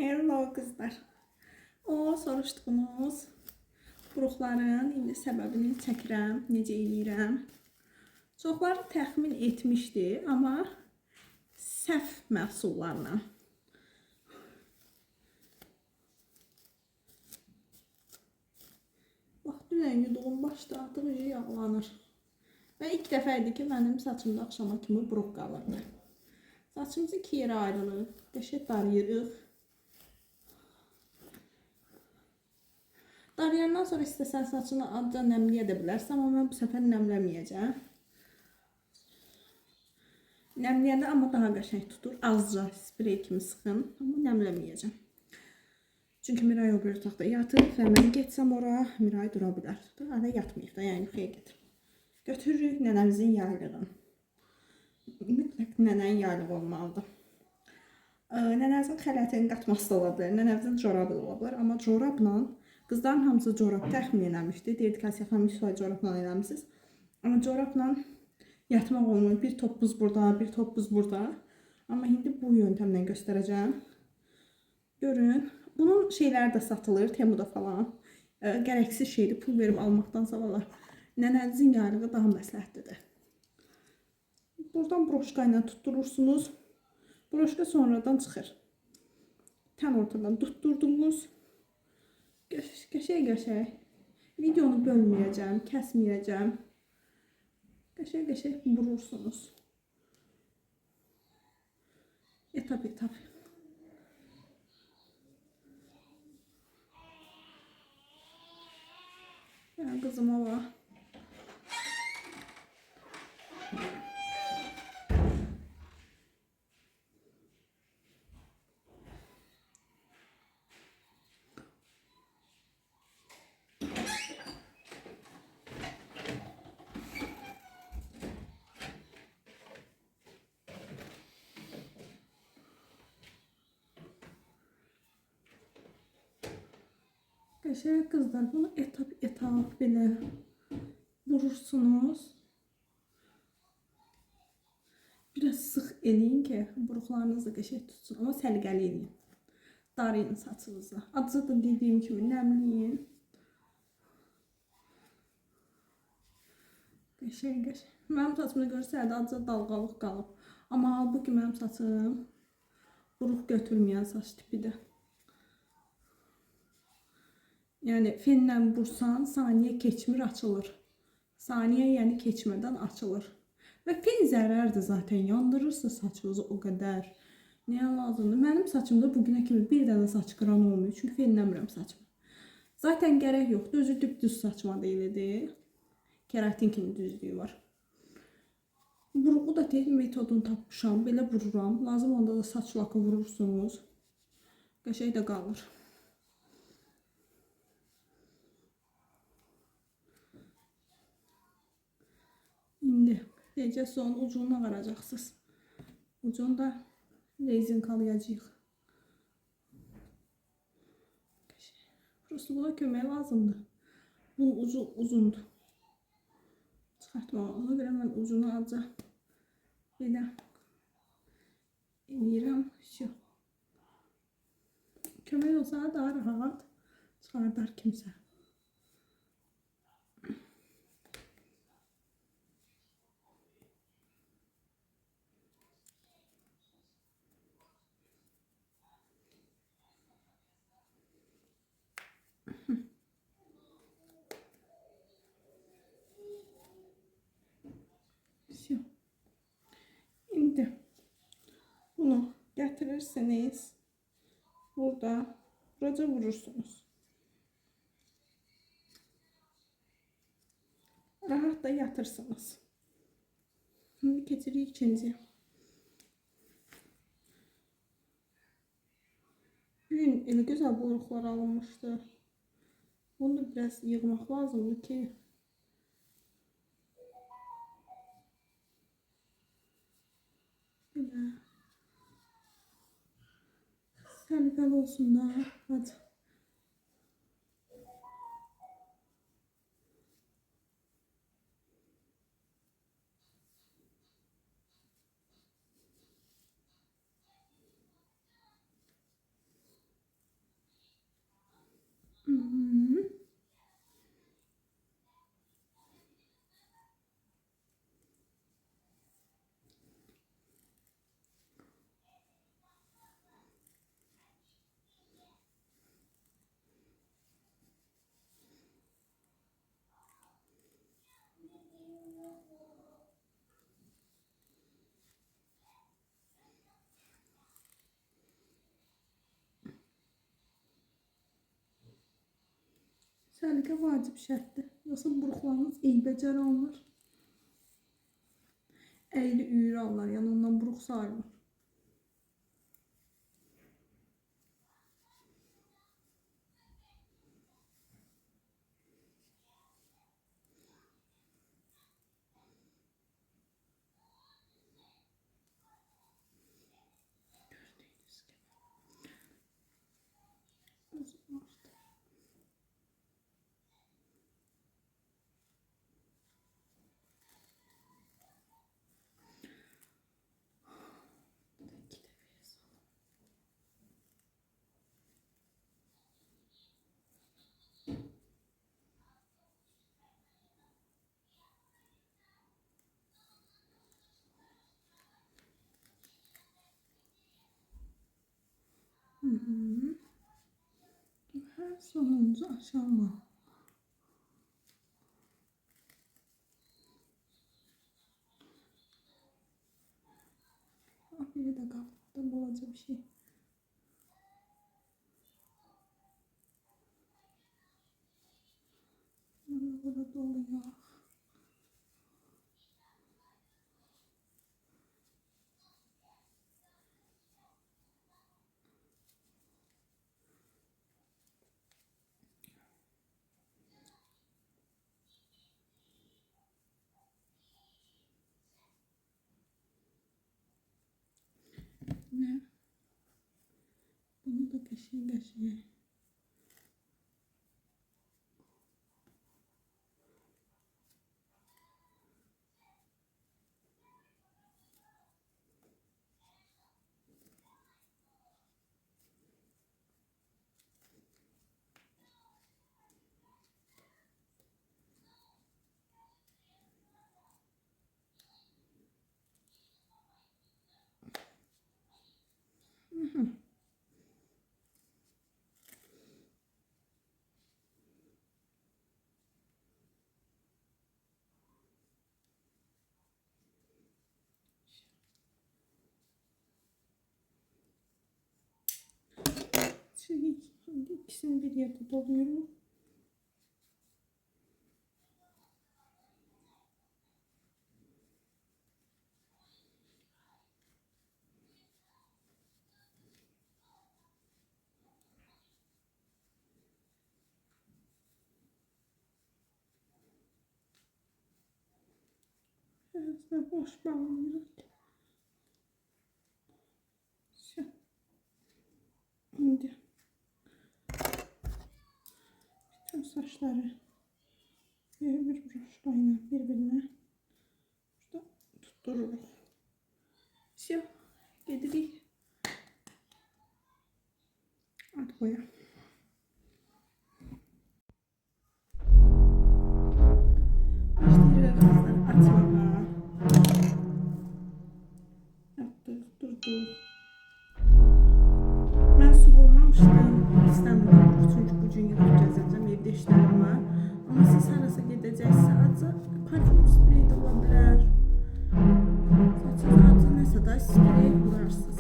Hello kızlar. O soruşduğunuz buruqların indi səbəbini çəkirəm, necə eləyirəm. Çoxları təxmin etmişdi, amma səhv məhsullarla. Bax, dünən yuduğum başda artıq yağlanır. Və ilk dəfə idi ki, mənim saçımda axşama kimi buruq qalırdı. Saçımızı iki yerə ayrılır, qəşəng darayırıq. Darayandan sonra istəsən saçını azca nəmləyə də bilərsən, amma mən bu səfər nəmləməyəcəm. Nəmləyəndə amma daha qəşəng tutur. Azca sprey kimi sıxın, amma nəmləməyəcəm. Çünki Miray o bir otaqda yatır və mən getsəm ora, Miray dura bilər. Hələ yatmayıb da, yəni yuxuya gedir. Götürürük nənəmizin yaylığını. Mütləq nənənin yaylığı olmalıdır. Nənəmizin xələtini qatması da ola bilər, nənəmizin corabı da ola bilər. Amma corabla, qızların hamısı corab təxmin eləmişdi. Deyirdi ki, Asiya xanım 100% corabla eləmişsiniz. Amma corabla yatmaq olmuyor. Bir top buz burada, bir top buz burada. Amma indi bu yöntemlə göstərəcəm. Görün. Bunun şeyləri də satılır, Temuda falan. Gərəksiz şeydir, pul verib almaqdan savaylar. Nənənizin yaylığı daha məsləhətlidir. Buradan broşka ilə tutturursunuz. Broşka sonradan çıxır. Tən ortadan tutturdunuz. Qəşəng. Videonu bölməyəcəm, kəsməyəcəm. Qəşəng vurursunuz. Etap. Ya kızıma bak. Qəşəng kızlar, bunu etap belə vurursunuz. Biraz sıx eləyin ki, buruqlarınız da qəşəng tutsun, amma səliqəli eləyin. Darayın saçınızı. Azca da dediyim kimi nəmləyin. Qəşəng. Mənim saçımda görsədə azca dalğalıq qalıb. Amma halbuki mənim saçım buruq götürməyən saç tipidir. Yəni fenlə vursan saniyə keçmir, açılır. Saniyə yəni keçmədən açılır. Və fen zərərdir zaten, yandırırsa saçınızı o qədər. Nəyə lazımdır? Mənim saçımda bugünə kimi bir dənə saç qıran olmuyor. Çünki fenləmirəm saçımı. Zaten gərək yoxdur. Özü düz saçma deyilir. Keratin kimi düzlüyü var. Buruğu da tek metodunu tapmışam. Belə vururam. Lazım onda da saç lakı vurursunuz. Qəşəng də qalır. İndi necə son ucunu ağaracaqsınız. Ucunu da rezinkalayacağıq. Prosto buna kömək lazımdır. Bunun ucu uzundur. Çıxartmağa. Ona görə mən ucunu azca belə eləyirəm. Kömək olsa daha rahat çıxardar kimsə. İndi bunu gətirirsiniz. Buraca vurursunuz. Rahat da yatırsınız. Şimdi keçirik ikinci. Bugün elə gözəl buruqlar alınmışdı. Bunu da biraz yığmaq lazımdır ki belə səliqəli olsun da. Hadi. Səliqə vacib şərtdir. Yoxsa buruqlarınız eybəcər alınır. Əyri üyür alınır, yəni ondan buruq sayılır. Her sonuncu aşama. Biri de kaldı. Bulaca bir şey. Burada doluyor. Ne? Bunu da kaşıya. Şimdi ikisini bir yerde doluyorum. Biraz da boş bağlıyoruz. Şimdi bütün saçları bir broşlayla birbirine burada tuttururuz. Все, gedirik. At boya. Başlayırıq kızlar açmağa. Yaptık, durduk. Ben su vurmamıştım. İstemiyorum çünkü bugün yığıb gəzəcəm, evdə işlərim var. Ama siz harasa gedəcəksə, acı parfüm spreyi də ola bilər. Saçınıza acı nəsə da sprey vurarsınız.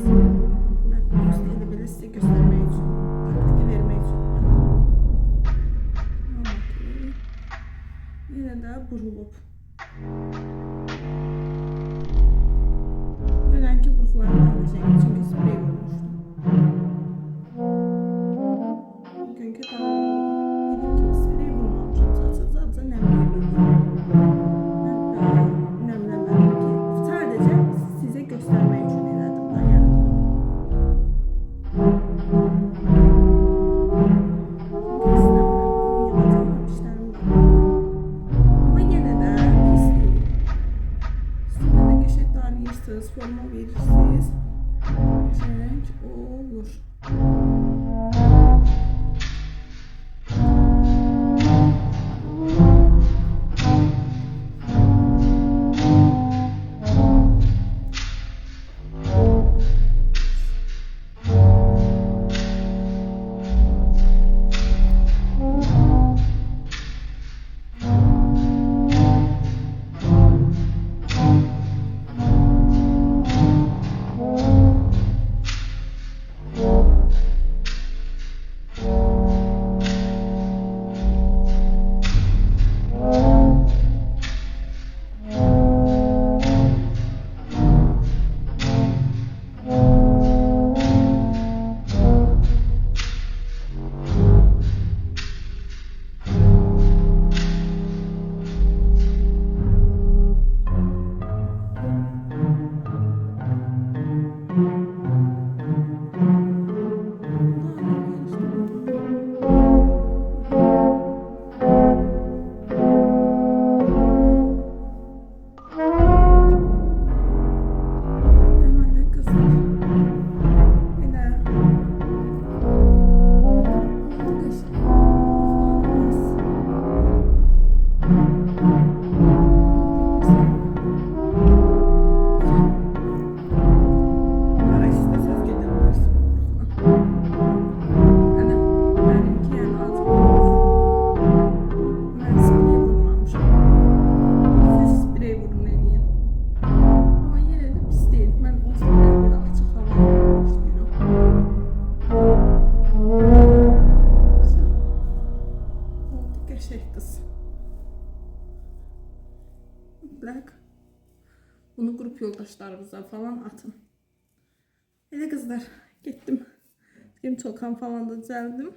Ben просто elə belə sizə göstərmək üçün, taktiki vermək üçün. Yenə də burulub. Dünənki buruqlarını alacağım çünkü sprey vurmuştum. Bugünkü daha dedim ki sprey vurmamışam saçınıza acı nəmləmədim. Nəmləmədim ki sadəcə sizə göstərmək üçün elədim da yəni. arkadaşlarınıza falan atın. Elə qızlar, getdim. Tokan falan da düzəldim.